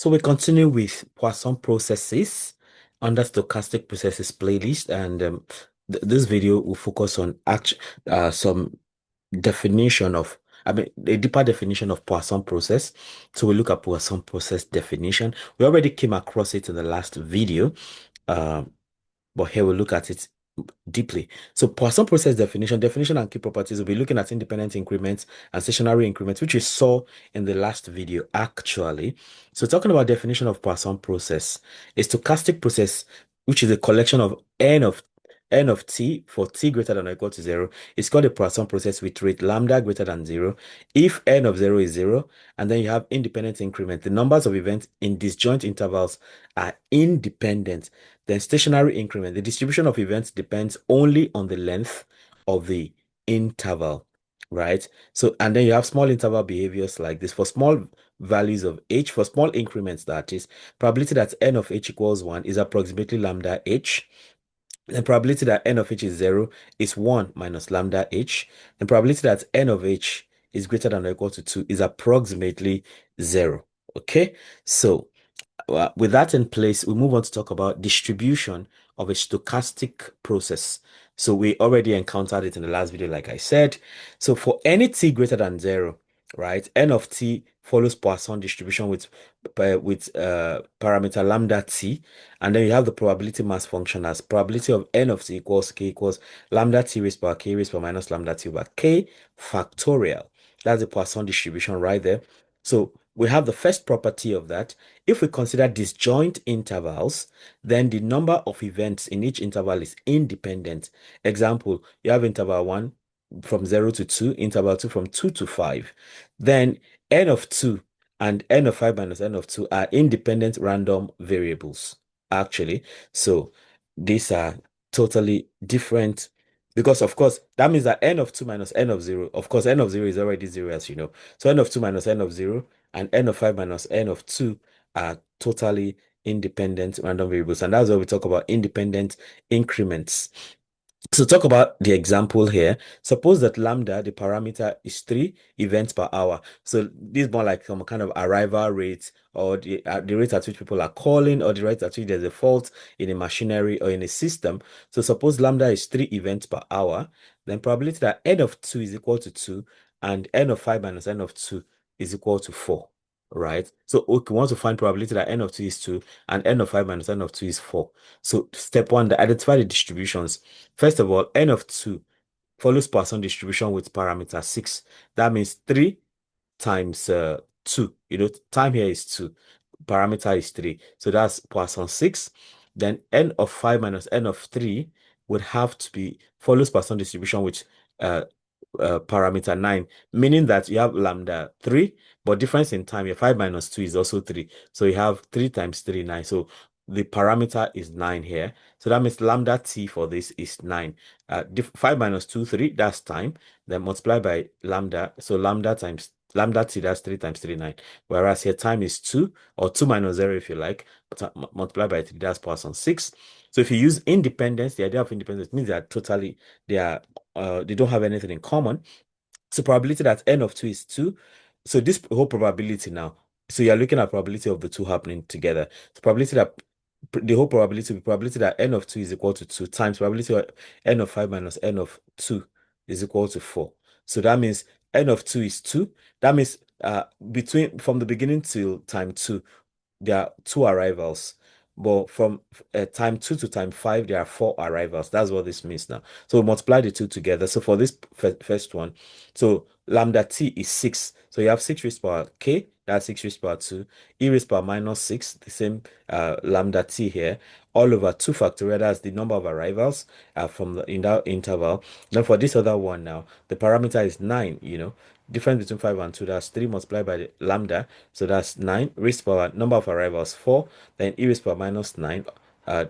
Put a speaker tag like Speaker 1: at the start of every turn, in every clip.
Speaker 1: So we continue with Poisson processes under stochastic processes playlist, and this video will focus on some definition of, a deeper definition of Poisson process. So we look at Poisson process definition. We already came across it in the last video, um, but here we'll look at it deeply. So Poisson process definition and key properties, we'll be looking at independent increments and stationary increments, which we saw in the last video actually. So talking about definition of Poisson process, a stochastic process, which is a collection of n of t for t greater than or equal to 0, is called a Poisson process with rate lambda greater than 0 if n of 0 is 0, and then you have independent increment. The numbers of events in disjoint intervals are independent. Then stationary increment. The distribution of events depends only on the length of the interval, right? So, and then you have small interval behaviors like this. For small values of h, for small increments, that is, probability that n of h equals 1 is approximately lambda h. The probability that n of h is 0 is 1 minus lambda h. The probability that n of h is greater than or equal to 2 is approximately 0. Okay, so with that in place, we move on to talk about distribution of a stochastic process. So we already encountered it in the last video, like I said. So for any t greater than 0, right, n of t follows Poisson distribution with parameter lambda t, and then you have the probability mass function as probability of n of t equals k equals lambda t raised by k raised by minus lambda t over k factorial. That's the Poisson distribution right there. So we have the first property of that. If we consider disjoint intervals, then the number of events in each interval is independent. Example, you have interval 1 from 0 to 2, interval 2 from 2 to 5. Then n of 2 and n of 5 minus n of 2 are independent random variables, actually. So these are totally different because, of course, that means that n of 2 minus n of 0, of course, n of 0 is already 0, as you know. So n of 2 minus n of 0 and n of 5 minus n of 2 are totally independent random variables. And that's why we talk about independent increments. So talk about the example here. Suppose that lambda, the parameter, is 3 events per hour. So this is more like some kind of arrival rate, or the rate at which people are calling, or the rate at which there's a fault in a machinery or in a system. So suppose lambda is 3 events per hour, then probability that n of 2 is equal to 2 and n of 5 minus n of 2 is equal to 4, right? So we want to find probability that n of 2 is 2 and n of 5 minus n of 2 is 4. So step 1, identify the distributions. First of all, n of 2 follows Poisson distribution with parameter 6. That means 3 times 2. Time here is 2. Parameter is 3. So that's Poisson 6. Then n of 5 minus n of 3 would have to be follows Poisson distribution with uh, parameter 9, meaning that you have lambda 3, but difference in time, your 5 minus 2 is also 3. So you have 3 times 3, 9. So the parameter is 9 here. So that means lambda t for this is 9. 5 minus 2, 3, that's time. Then multiply by lambda. So lambda times lambda t, that's 3 times 3, 9. Whereas here time is 2, or 2 minus 0 if you like. Multiply by 3, that's Poisson 6. So if you use independence, the idea of independence means they don't have anything in common. So probability that n of 2 is 2. So this whole probability now, so you're looking at probability of the two happening together. So probability that the whole probability that n of 2 is equal to 2 times probability of n of 5 minus n of 2 is equal to 4. So that means n of 2 is 2. That means from the beginning till time 2, there are 2 arrivals. But from time 2 to time 5, there are 4 arrivals. That's what this means now. So we multiply the two together. So for this first one, so lambda t is 6. So you have 6 raised power k, that's 6 raised power 2, e raised power minus 6, the same lambda t here, all over 2 factorial, that's the number of arrivals in that interval. Then for this other one now, the parameter is 9. Difference between 5 and 2, that's 3 multiplied by the lambda. So that's 9 raised power, number of arrivals 4, then e raised power minus 9,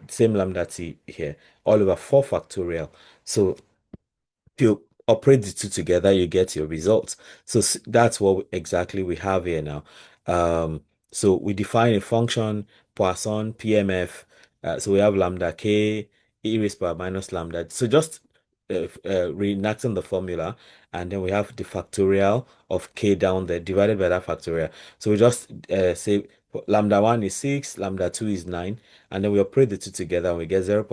Speaker 1: same lambda t here, all over 4 factorial. So if you operate the two together, you get your results. So that's what exactly we have here now. So we define a function, Poisson, PMF. So we have lambda k, e raised power minus lambda. So just reenacting the formula, and then we have the factorial of k down there divided by that factorial. So we just say lambda 1 is 6, lambda 2 is 9, and then we operate the two together and we get 0.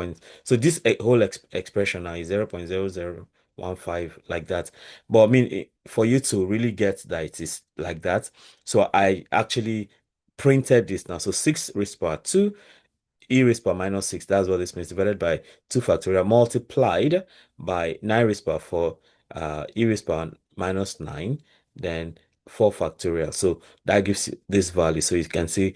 Speaker 1: So this whole expression now is 0.0015 like that. But I mean, for you to really get that it is like that, so I actually printed this now. So 6 raised power 2 e raised power minus 6, that's what this means, divided by 2 factorial multiplied by 9 raised power 4, e raised power minus 9, then 4 factorial. So that gives you this value. So you can see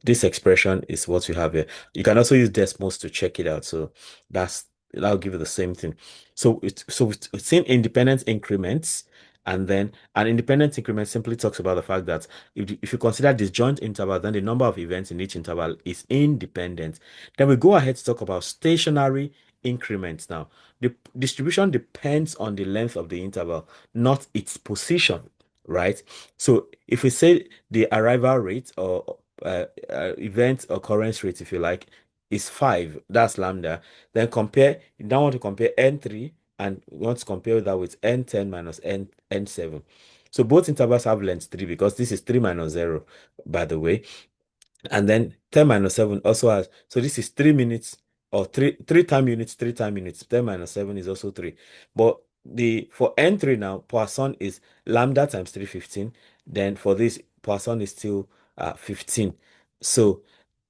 Speaker 1: this expression is what you have here. You can also use decimals to check it out. So that'll give you the same thing. So it's in independent increments. And then an independent increment simply talks about the fact that if you consider disjoint interval, then the number of events in each interval is independent. Then we go ahead to talk about stationary increments now. The distribution depends on the length of the interval, not its position, right? So if we say the arrival rate or event occurrence rate, if you like, is 5, that's lambda, then you now want to compare n3 and we want to compare that with n10 minus n7. So both intervals have length 3 because this is 3 minus 0, by the way. And then 10 minus 7 also has, so this is 3 minutes or three time units, 3 time units. 10 minus 7 is also 3. But for n3 now, Poisson is lambda times 3, 15. Then for this, Poisson is still 15. So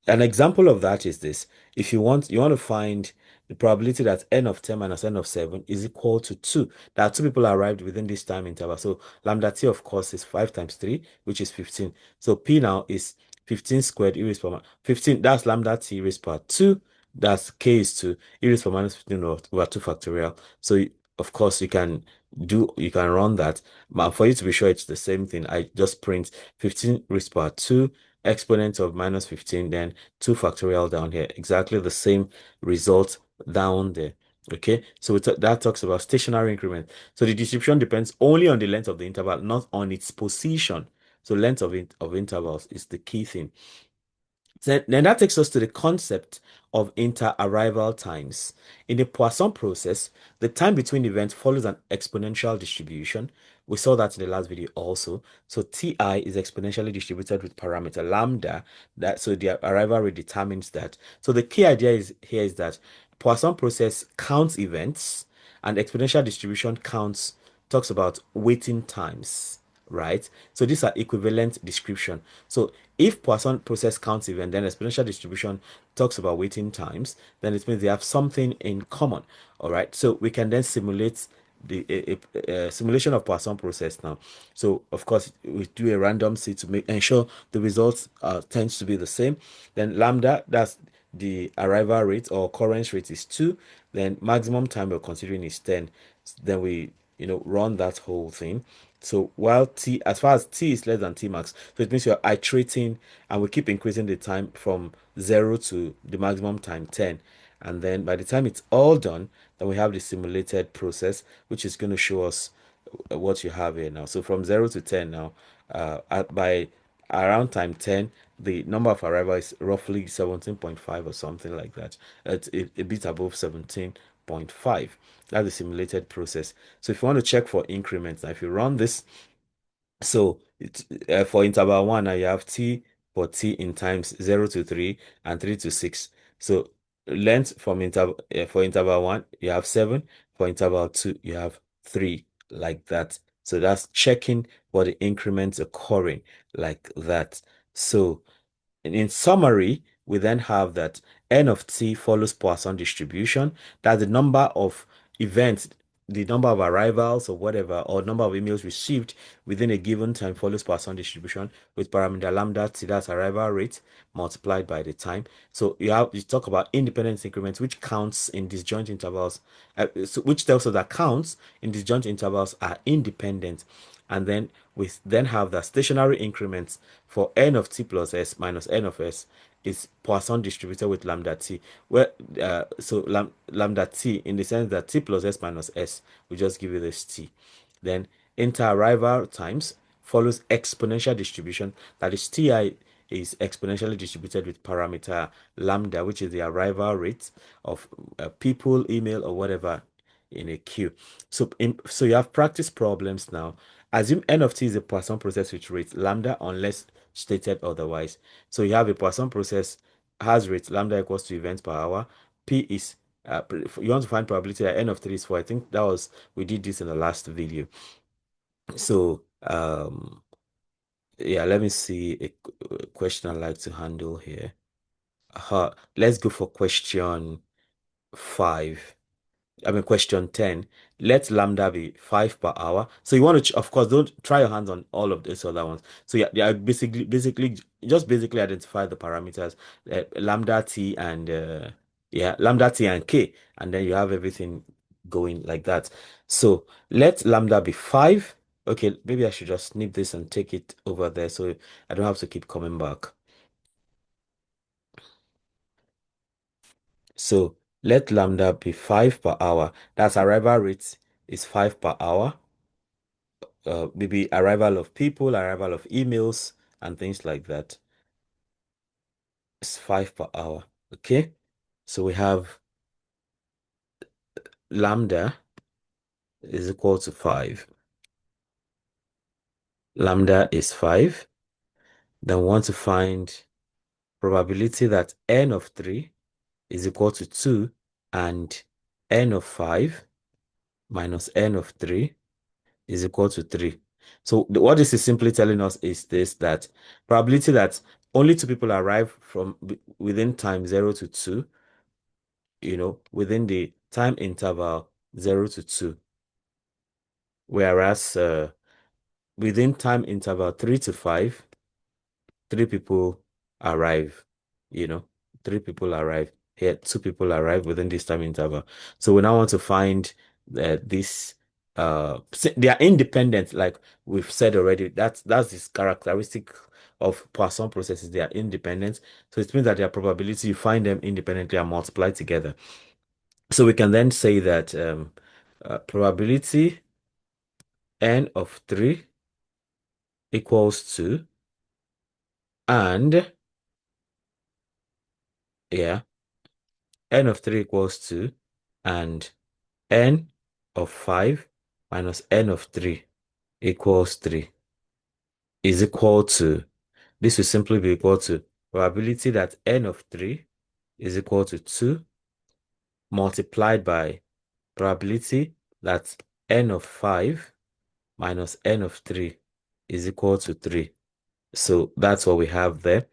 Speaker 1: an example of that is this. If you want to find the probability that n of 10 minus n of 7 is equal to 2. That two people arrived within this time interval. So lambda t, of course, is 5 times 3, which is 15. So p now is 15 squared e raised power 15. That's lambda t raised power 2. That's k is 2. E raised power minus 15 over 2 factorial. So of course you can run that. But for you to be sure it's the same thing, I just print 15 raised power 2 exponent of minus 15, then 2 factorial down here. Exactly the same result down there. Okay, so that talks about stationary increment. So the distribution depends only on the length of the interval, not on its position. So length of intervals is the key thing. Then that takes us to the concept of inter-arrival times. In the Poisson process, the time between events follows an exponential distribution. We saw that in the last video also. So Ti is exponentially distributed with parameter lambda. So the arrival rate determines that. So the key idea is that Poisson process counts events and exponential distribution talks about waiting times, right? So these are equivalent description. So if Poisson process counts event, then exponential distribution talks about waiting times, then it means they have something in common. All right. So we can then simulate the simulation of Poisson process now. So of course we do a random seed to ensure the results tends to be the same. Then lambda, that's the arrival rate or occurrence rate, is 2. Then maximum time we're considering is 10. Then we run that whole thing. So while as far as t is less than t max, so it means you're iterating and we keep increasing the time from 0 to the maximum time 10. And then by the time it's all done, then we have the simulated process, which is going to show us what you have here now. So from 0 to 10 now, by around time 10, the number of arrivals is roughly 17.5 or something like that. It's a bit above 17.5. That's the simulated process. So if you want to check for increments, now if you run this, so it's for interval 1, now you have t for t in times 0 to 3 and 3 to 6. So length from interval for interval 1, you have 7. For interval 2, you have 3, like that. So that's checking for the increments occurring like that. So in summary, we then have that n of t follows Poisson distribution. That's the number of events, the number of arrivals or whatever, or number of emails received within a given time follows Poisson distribution with parameter lambda t, that's arrival rate, multiplied by the time. So you talk about independent increments, which counts in disjoint intervals, which tells us that counts in disjoint intervals are independent. And then we then have the stationary increments for n of t plus s minus n of s is Poisson distributed with lambda t. Where lambda t, in the sense that t plus s minus s will just give you this t. Then inter-arrival times follows exponential distribution. That is, ti is exponentially distributed with parameter lambda, which is the arrival rate of people, email, or whatever in a queue. So you have practice problems now. Assume n of t is a Poisson process with rate lambda unless stated otherwise. So you have a Poisson process has rate lambda equals to events per hour. P is you want to find probability that n of 3 is 4. I think that was we did this in the last video. So yeah, let me see a question I'd like to handle here. Let's go for question 5. I mean, question 10. Let lambda be 5 per hour. So you want to, of course, don't try your hands on all of these other ones. So yeah, basically identify the parameters, lambda t and yeah, lambda t and k, and then you have everything going like that. So let lambda be 5. Okay, maybe I should just snip this and take it over there so I don't have to keep coming back. So let lambda be 5 per hour. That's arrival rate is 5 per hour. Maybe arrival of people, arrival of emails, and things like that. It's 5 per hour. Okay. So we have lambda is equal to 5. Lambda is 5. Then we want to find probability that n of 3 is equal to 2 and n of 5 minus n of 3 is equal to 3. So what this is simply telling us is this, that probability that only two people arrive from within time 0 to 2, within the time interval 0 to 2, whereas within time interval 3 to 5, three people arrive, you know, three people arrive. Here, two people arrive within this time interval. So we now want to find this they are independent, like we've said already. That's this characteristic of Poisson processes. They are independent. So it means that their probability, you find them independently and multiply together. So we can then say that probability n of 3 equals to, and yeah, n of 3 equals to, and n of 5 minus n of 3 equals 3 is equal to, this will simply be equal to probability that n of 3 is equal to 2 multiplied by probability that n of 5 minus n of 3 is equal to 3. So that's what we have there.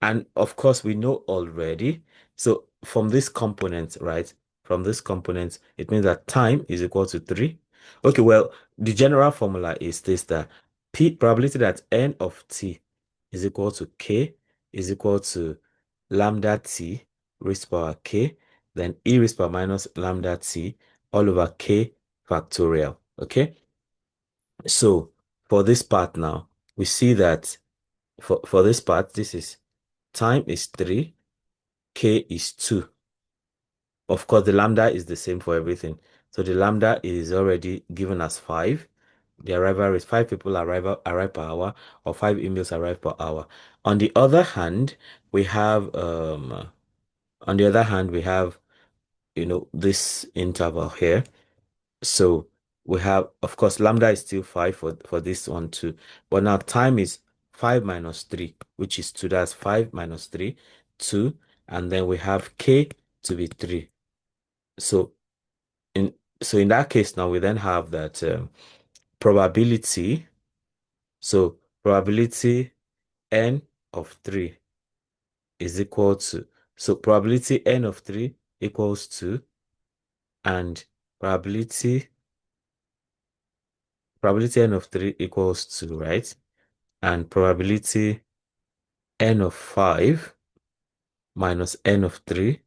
Speaker 1: And of course, we know already. So from this component, right? From this component, it means that time is equal to 3. Okay, well, the general formula is this, that probability that n of t is equal to k is equal to lambda t raised to power k, then e raised to power minus lambda t all over k factorial. Okay, so for this part now, we see that for this part, this is time is 3, k is 2. Of course, the lambda is the same for everything. So the lambda is already given as 5. The arrival is 5 people arrive per hour, or 5 emails arrive per hour. On the other hand, we have this interval here. So we have, of course, lambda is still 5 for this one too. But now time is 5 minus 3, which is 2. That's 5 minus 3, 2. And then we have k to be 3. So in that case, now we then have that probability. So probability n of 3 is equal to, so probability n of 3 equals to, and probability n of 3 equals to, right? And probability n of 5 minus n of 3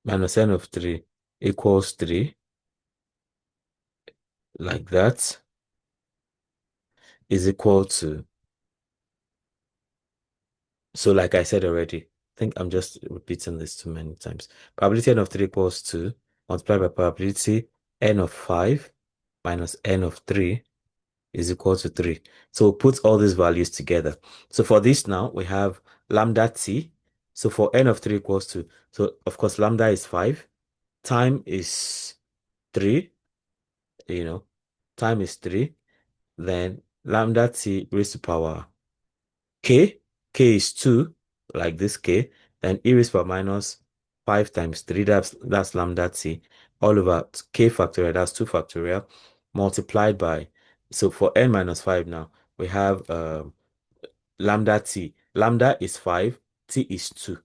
Speaker 1: minus n of 3 equals 3, like that, is equal to, so like I said already, I think I'm just repeating this too many times. Probability n of 3 equals to multiplied by probability n of 5 minus n of 3 is equal to 3. So we'll put all these values together. So for this now, we have lambda t. So for n of 3 equals to, so of course lambda is 5. time is 3, you know, time is 3, then lambda t raised to power k, k is 2, like this k, then e raised to power minus 5 times 3, that's lambda t, all over k factorial, that's 2 factorial, multiplied by, so for n minus 5 now, we have lambda t. Lambda is 5, t is 2.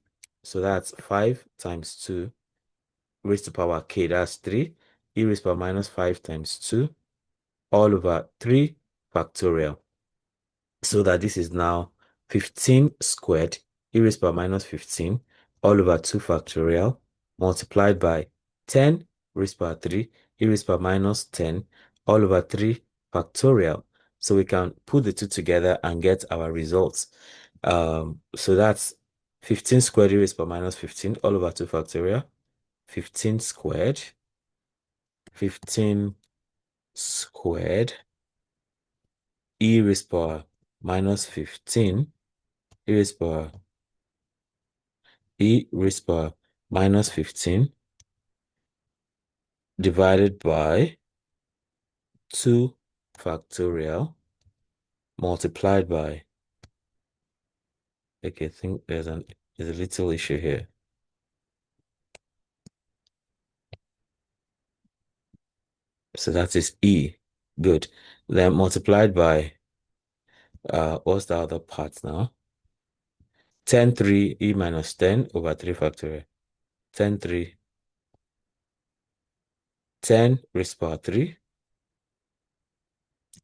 Speaker 1: So that's 5 times 2 raised to power k, that's 3, e raised to power minus 5 times 2, all over 3 factorial. So that this is now 15 squared, e raised to power minus 15, all over 2 factorial, multiplied by 10 raised to power 3, e raised to power minus 10, all over 3 factorial. So we can put the two together and get our results. So that's 15 squared e raised to power minus 15, all over 2 factorial, 15 squared, 15 squared, e raised to power minus 15, e raised to power e raised to power minus 15 divided by 2 factorial multiplied by, okay, I think there's a little issue here. So that is e. Good. Then multiplied by, what's the other part now? 10 3 e minus 10 over 3 factorial. 10 3, 10 raised to power 3,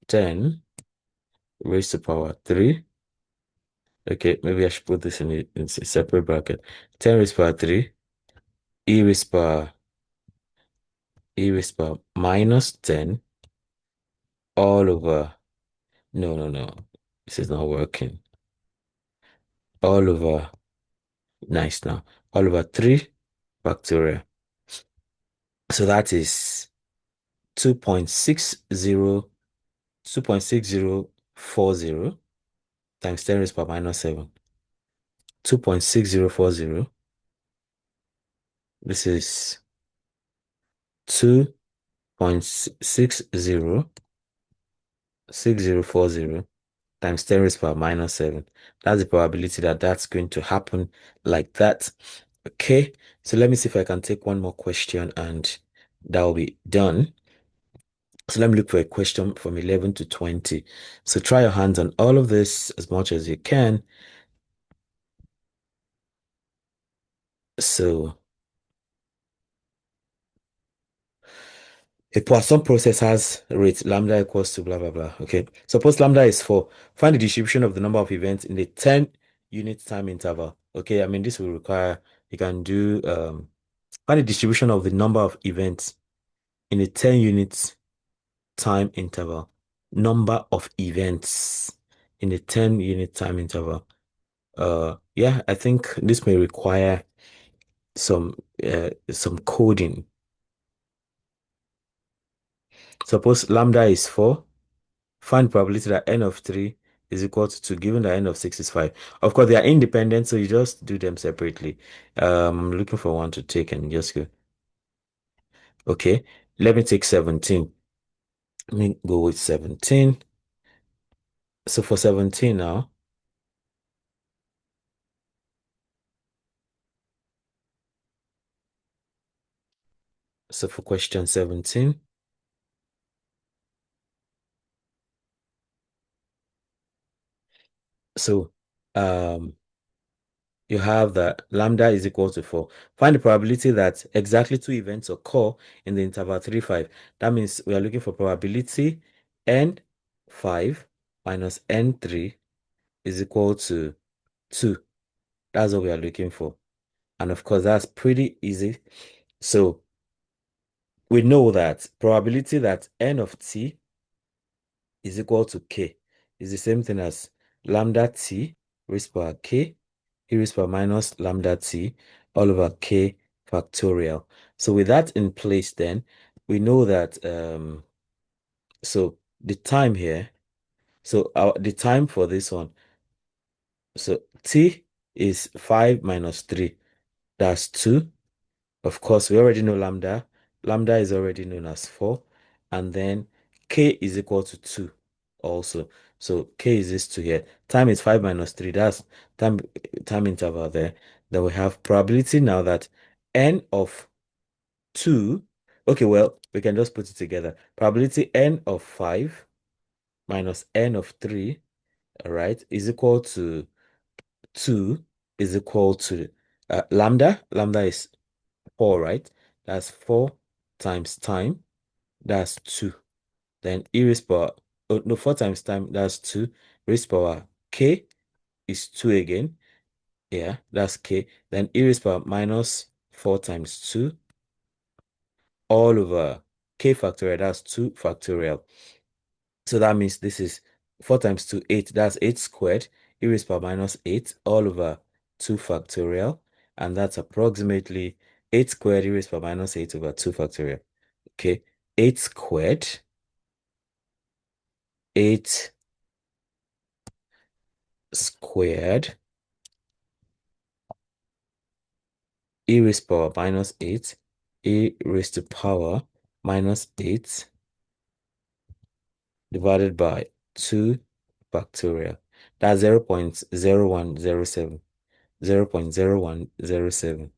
Speaker 1: 10 raised to power 3. Okay, maybe I should put this in a separate bracket. 10 raised to power 3, e raised to power minus 10 all over, no, this is not working. All over, nice now, all over 3 factorial. So that is 2.60, 2.6040 times 10 raised to power minus 7. 2.6040. This is 2.6040 times 10 raised to power minus 7. That's the probability that that's going to happen like that. Okay, so let me see if I can take one more question and that will be done. So let me look for a question from 11 to 20. So try your hands on all of this as much as you can. So a Poisson process has rate lambda equals to blah, blah, blah. Okay. Suppose lambda is 4. Find the distribution of the number of events in the 10-unit time interval. Okay. I mean, this will require, you can do, find the distribution of the number of events in a 10-unit time interval. Number of events in a 10-unit time interval. Yeah, I think this may require some coding. Suppose lambda is 4. Find probability that n of 3 is equal to 2, given that n of 6 is 5. Of course, they are independent, so you just do them separately. I'm looking for one to take and just go. Okay, let me take 17. Let me go with 17. So for 17 now, so for question 17, so you have that lambda is equal to 4. Find the probability that exactly 2 events occur in the interval 3, 5. That means we are looking for probability n5 minus n3 is equal to 2. That's what we are looking for. And of course, that's pretty easy. So we know that probability that n of t is equal to k is the same thing as lambda t raised to power k e raised to power minus lambda t all over k factorial. So with that in place, then we know that so the time here, so the time for this one, so t is 5 minus 3, that's 2, Of course, we already know lambda. Lambda is already known as 4. And then k is equal to 2 also. So k is this 2 here. Time is 5 minus 3. That's time time interval there. Then we have probability now that n of 2. Okay, well, we can just put it together. Probability n of 5 minus n of 3, all right, is equal to 2 is equal to lambda. Lambda is 4, right? That's 4 times time. That's 2. Then e raised power, oh, no, 4 times time, that's 2. Raised power k is 2 again. Yeah, that's k. Then e raised power minus 4 times 2 all over k factorial. That's 2 factorial. So that means this is 4 times 2, 8. That's 8 squared. E raised power minus 8 all over 2 factorial. And that's approximately 8 squared e raised power minus 8 over 2 factorial. Okay, 8 squared, 8 squared, e raised power minus 8, e raised to power minus 8 divided by 2 factorial. That's 0.0107, 0.0107,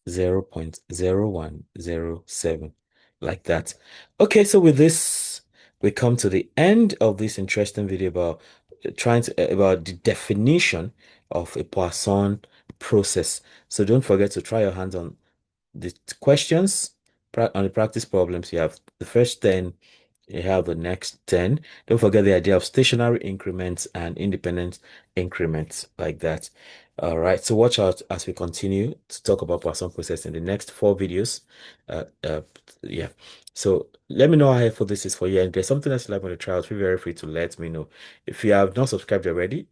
Speaker 1: 0.0107, like that. Okay, so with this, we come to the end of this interesting video about about the definition of a Poisson process. So don't forget to try your hands on the questions, on the practice problems. You have the first 10, you have the next 10. Don't forget the idea of stationary increments and independent increments, like that. All right, so watch out as we continue to talk about Poisson process in the next 4 videos. Uh, uh, yeah. So let me know how helpful this is for you. And if there's something else you'd like me to try out, feel very free to let me know. If you have not subscribed already,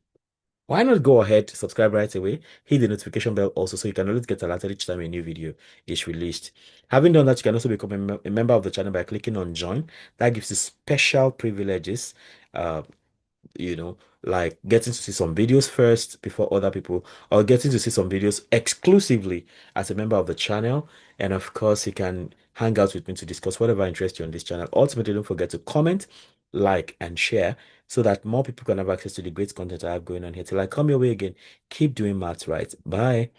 Speaker 1: why not go ahead, subscribe right away, hit the notification bell also so you can always get alerted each time a new video is released. Having done that, you can also become a member of the channel by clicking on join. That gives you special privileges. Uh, you know, like getting to see some videos first before other people, or getting to see some videos exclusively as a member of the channel. And of course, you can hang out with me to discuss whatever interests you on this channel. Ultimately, don't forget to comment, like, and share so that more people can have access to the great content I have going on here. Till I come your way again, keep doing maths right. Bye.